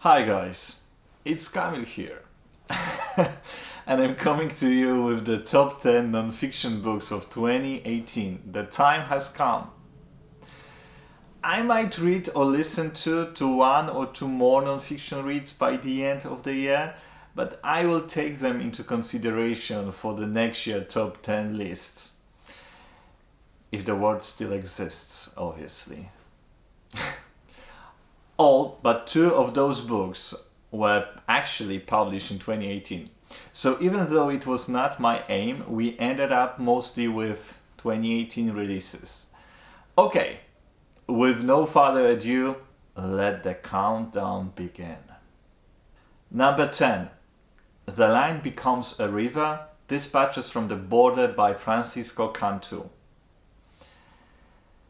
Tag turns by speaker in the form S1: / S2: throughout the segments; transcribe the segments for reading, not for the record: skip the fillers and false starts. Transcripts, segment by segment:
S1: Hi guys, it's Kamil here, and I'm coming to you with the top 10 non-fiction books of 2018. The time has come. I might read or listen to one or two more non-fiction reads by the end of the year, but I will take them into consideration for the next year top 10 lists. If the word still exists, obviously. All but two of those books were actually published in 2018. So even though it was not my aim, we ended up mostly with 2018 releases. Okay, with no further ado, let the countdown begin. Number 10. The Line Becomes a River, Dispatches from the Border by Francisco Cantu.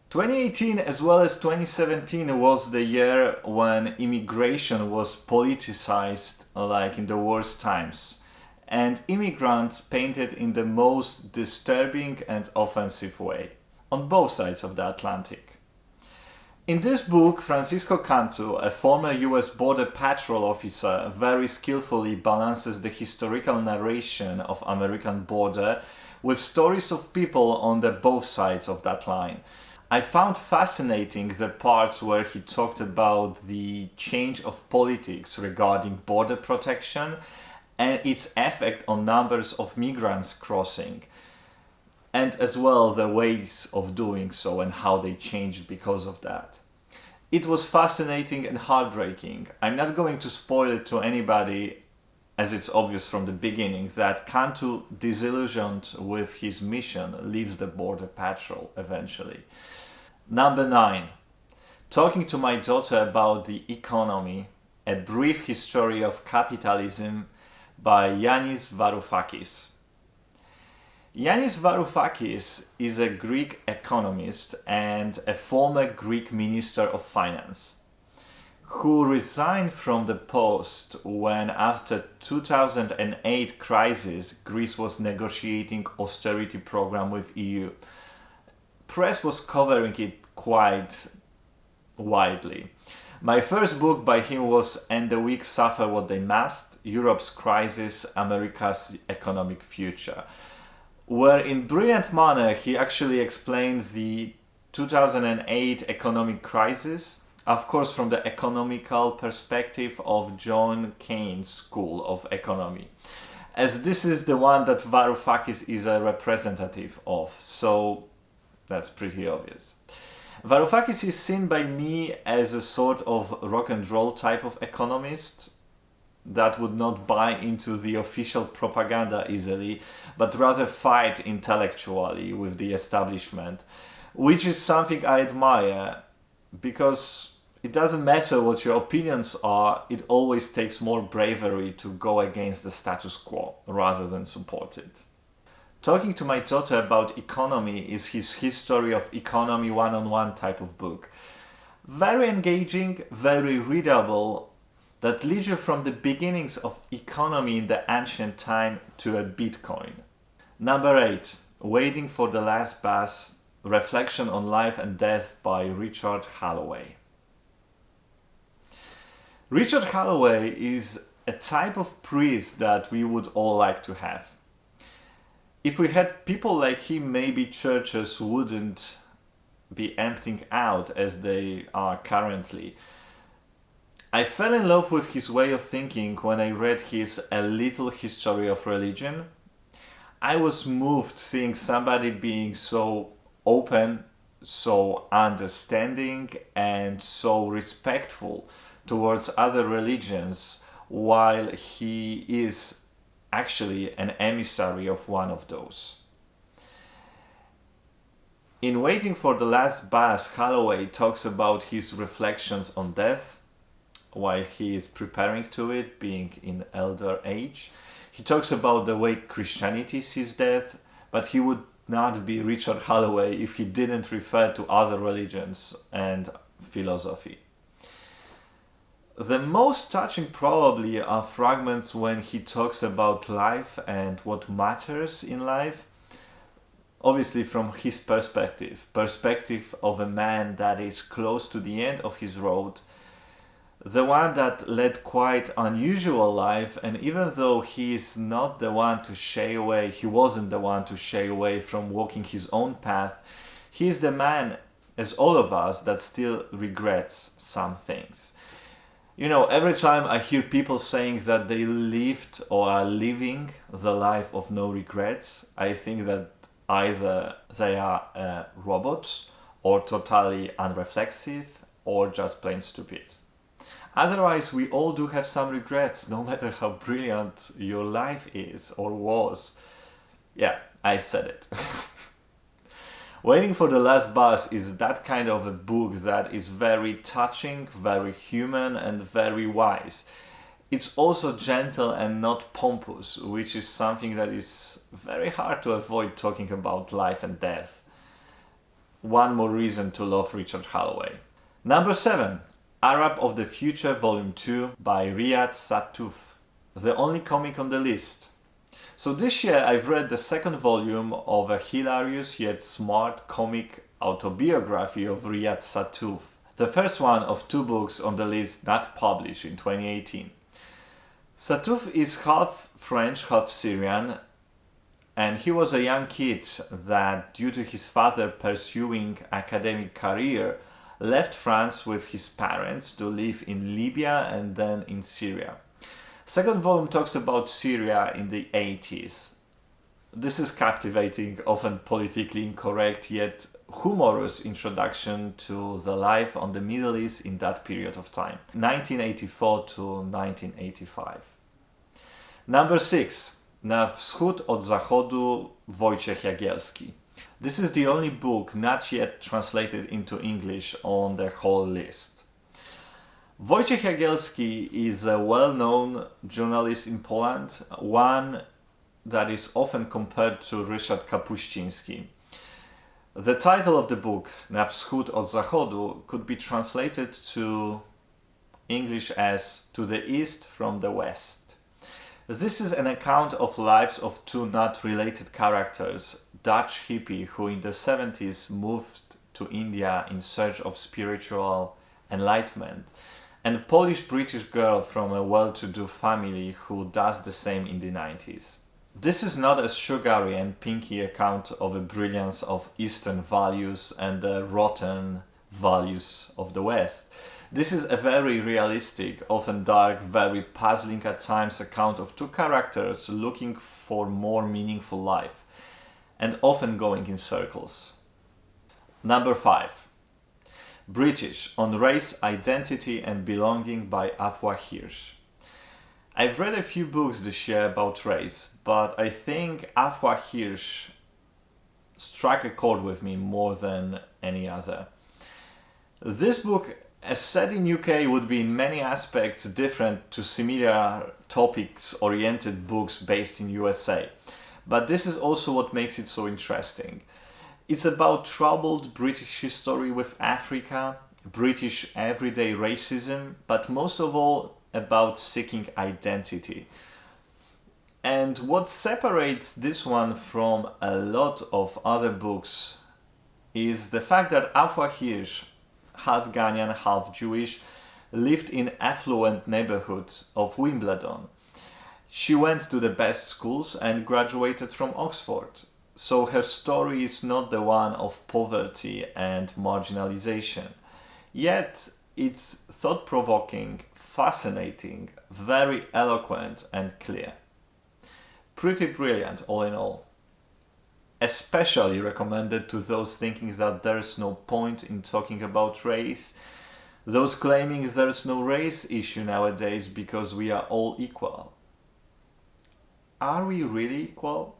S1: 2018 as well as 2017 was the year when immigration was politicized like in the worst times, and immigrants painted in the most disturbing and offensive way, on both sides of the Atlantic. In this book, Francisco Cantu, a former US Border Patrol officer, very skillfully balances the historical narration of American border with stories of people on the both sides of that line. I found fascinating the parts where he talked about the change of politics regarding border protection and its effect on numbers of migrants crossing, and as well the ways of doing so and how they changed because of that. It was fascinating and heartbreaking. I'm not going to spoil it to anybody, as it's obvious from the beginning that Cantu, disillusioned with his mission, leaves the border patrol eventually. Number 9. Talking to My Daughter About the Economy, A Brief History of Capitalism by Yanis Varoufakis. Yanis Varoufakis is a Greek economist and a former Greek Minister of Finance, who resigned from the post when, after 2008 crisis, Greece was negotiating austerity program with EU. Press was covering it quite widely. My first book by him was And the Weak Suffer What They Must, Europe's Crisis, America's Economic Future, where in brilliant manner he actually explains the 2008 economic crisis, of course from the economical perspective of John Keynes' school of economy, as this is the one that Varoufakis is a representative of, so that's pretty obvious. Varoufakis is seen by me as a sort of rock and roll type of economist that would not buy into the official propaganda easily, but rather fight intellectually with the establishment, which is something I admire, because it doesn't matter what your opinions are, it always takes more bravery to go against the status quo rather than support it. Talking to My Daughter About Economy is his history of economy one-on-one type of book. Very engaging, very readable, that leads you from the beginnings of economy in the ancient time to a Bitcoin. Number 8. Waiting for the Last Bus, Reflection on Life and Death by Richard Holloway. Richard Holloway is a type of priest that we would all like to have. If we had people like him, maybe churches wouldn't be emptying out as they are currently. I fell in love with his way of thinking when I read his A Little History of Religion. I was moved seeing somebody being so open, so understanding, and so respectful towards other religions, while he is actually an emissary of one of those. In Waiting for the Last Bus, Holloway talks about his reflections on death while he is preparing to it, being in elder age. He talks about the way Christianity sees death, but he would not be Richard Holloway if he didn't refer to other religions and philosophy. The most touching probably are fragments when he talks about life and what matters in life, obviously from his perspective of a man that is close to the end of his road, the one that led quite unusual life, and even though he is not the one to shy away, he wasn't the one to shy away from walking his own path, he is the man, as all of us, that still regrets some things. You know, every time I hear people saying that they lived or are living the life of no regrets, I think that either they are robots or totally unreflexive or just plain stupid. Otherwise, we all do have some regrets, no matter how brilliant your life is or was. Yeah, I said it. Waiting for the Last Bus is that kind of a book that is very touching, very human, and very wise. It's also gentle and not pompous, which is something that is very hard to avoid talking about life and death. One more reason to love Richard Holloway. Number 7. Arab of the Future Volume 2 by Riad Satuf, the only comic on the list. So this year I've read the second volume of a hilarious yet smart comic autobiography of Riad Satuf, the first one of 2 books on the list not published in 2018. Satuf is half French, half Syrian, and he was a young kid that, due to his father pursuing academic career, left France with his parents to live in Libya and then in Syria. Second volume talks about Syria in the 80s. This is captivating, often politically incorrect, yet humorous introduction to the life on the Middle East in that period of time, 1984 to 1985. Number 6. Na wschód od zachodu, Wojciech Jagielski. This is the only book not yet translated into English on the whole list. Wojciech Jagielski is a well-known journalist in Poland, one that is often compared to Ryszard Kapuściński. The title of the book, Na wschód od zachodu, could be translated to English as To the East from the West. This is an account of lives of 2 not related characters, Dutch hippie who in the 70s moved to India in search of spiritual enlightenment, and Polish-British girl from a well-to-do family who does the same in the 90s. This is not a sugary and pinky account of the brilliance of Eastern values and the rotten values of the West. This is a very realistic, often dark, very puzzling at times account of 2 characters looking for more meaningful life, and often going in circles. Number 5. British, on Race, Identity and Belonging by Afua Hirsch. I've read a few books this year about race, but I think Afua Hirsch struck a chord with me more than any other. This book, as set in UK, would be in many aspects different to similar topics-oriented books based in USA. But this is also what makes it so interesting. It's about troubled British history with Africa, British everyday racism, but most of all about seeking identity. And what separates this one from a lot of other books is the fact that Afua Hirsch, half Ghanaian, half Jewish, lived in affluent neighborhood of Wimbledon. She went to the best schools and graduated from Oxford. So her story is not the one of poverty and marginalization. Yet it's thought-provoking, fascinating, very eloquent and clear. Pretty brilliant all in all. Especially recommended to those thinking that there's no point in talking about race, those claiming there's no race issue nowadays because we are all equal. Are we really equal?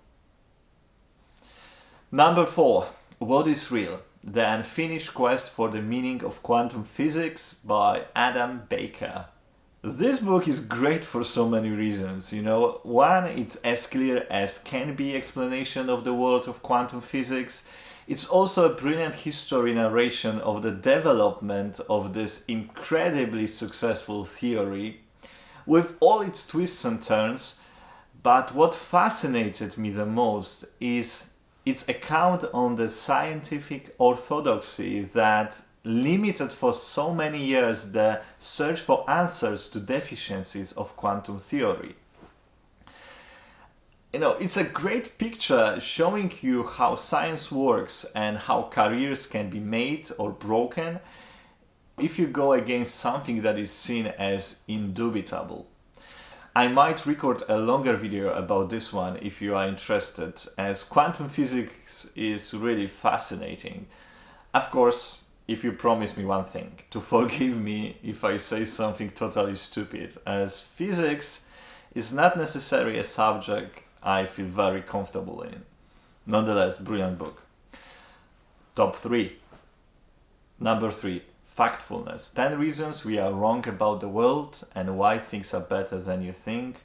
S1: Number 4. What is Real? The Unfinished Quest for the Meaning of Quantum Physics by Adam Becker. This book is great for so many reasons, you know. One, it's as clear as can be explanation of the world of quantum physics. It's also a brilliant history narration of the development of this incredibly successful theory, with all its twists and turns. But what fascinated me the most is its account on the scientific orthodoxy that limited for so many years the search for answers to deficiencies of quantum theory. It's a great picture showing you how science works and how careers can be made or broken if you go against something that is seen as indubitable. I might record a longer video about this one if you are interested, as quantum physics is really fascinating. Of course, if you promise me one thing, to forgive me if I say something totally stupid, as physics is not necessarily a subject I feel very comfortable in. Nonetheless, brilliant book. Top 3. Number 3. Factfulness. 10 Reasons We Are Wrong About the World and Why Things Are Better Than You Think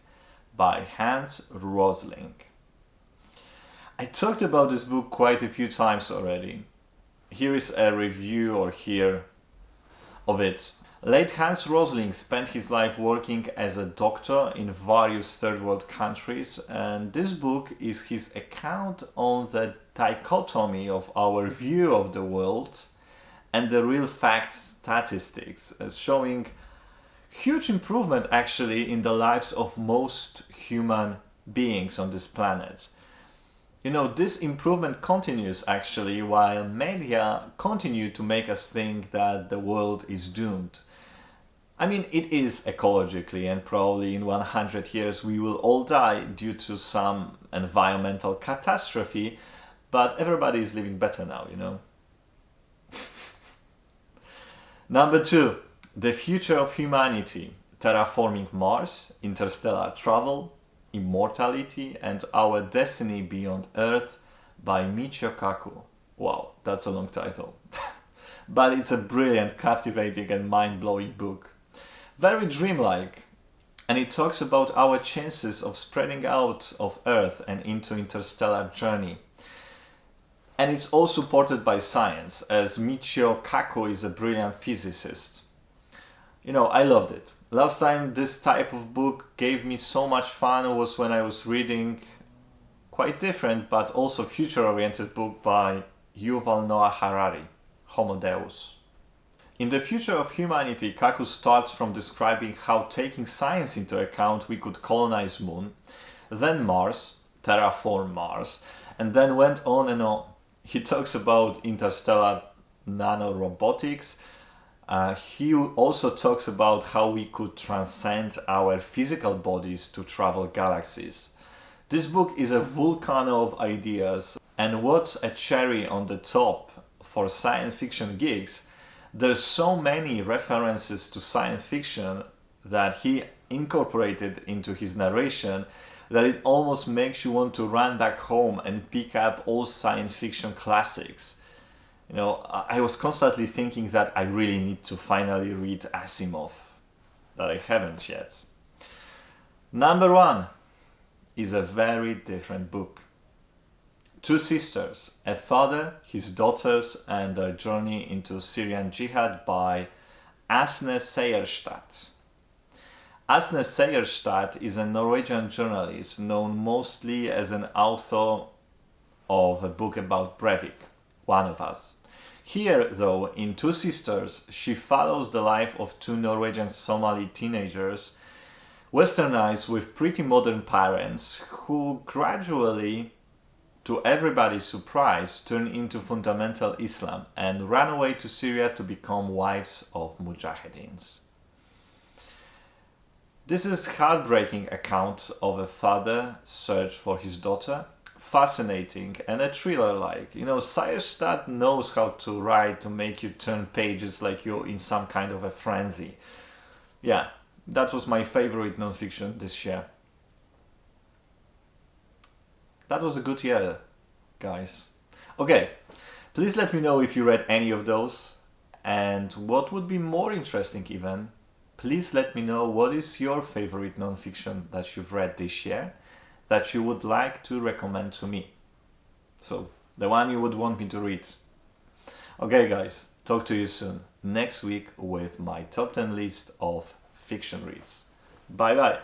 S1: by Hans Rosling. I talked about this book quite a few times already. Here is a review of it. Late Hans Rosling spent his life working as a doctor in various third world countries, and this book is his account on the dichotomy of our view of the world and the real facts statistics, as showing huge improvement actually in the lives of most human beings on this planet. This improvement continues actually while media continue to make us think that the world is doomed. I mean, it is ecologically, and probably in 100 years we will all die due to some environmental catastrophe, but everybody is living better now, Number 2, The Future of Humanity, Terraforming Mars, Interstellar Travel, Immortality, and Our Destiny Beyond Earth by Michio Kaku. Wow, that's a long title. But it's a brilliant, captivating and mind-blowing book. Very dreamlike, and it talks about our chances of spreading out of Earth and into interstellar journey. And it's all supported by science, as Michio Kaku is a brilliant physicist. I loved it. Last time this type of book gave me so much fun was when I was reading quite different but also future-oriented book by Yuval Noah Harari, Homo Deus. In The Future of Humanity, Kaku starts from describing how, taking science into account, we could colonize Moon, then Mars, terraform Mars, and then went on and on. He talks about interstellar nanorobotics. He also talks about how we could transcend our physical bodies to travel galaxies. This book is a volcano of ideas, and what's a cherry on the top for science fiction geeks, there's so many references to science fiction that he incorporated into his narration that it almost makes you want to run back home and pick up all science fiction classics. I was constantly thinking that I really need to finally read Asimov, that I haven't yet. Number 1 is a very different book. Two Sisters, a Father, His Daughters and Their Journey into Syrian Jihad by Asne Seierstad. Asne Seierstad is a Norwegian journalist known mostly as an author of a book about Breivik, One of Us. Here, though, in Two Sisters, she follows the life of two Norwegian Somali teenagers, westernized with pretty modern parents, who gradually, to everybody's surprise, turn into fundamental Islam and run away to Syria to become wives of mujahideens. This is a heartbreaking account of a father's search for his daughter, fascinating and a thriller-like. Seierstad knows how to write to make you turn pages like you're in some kind of a frenzy. Yeah, that was my favorite nonfiction this year. That was a good year, guys. Okay, please let me know if you read any of those, and what would be more interesting even, please let me know what is your favorite nonfiction that you've read this year that you would like to recommend to me. So, the one you would want me to read. Okay guys, talk to you soon, next week with my top 10 list of fiction reads. Bye bye!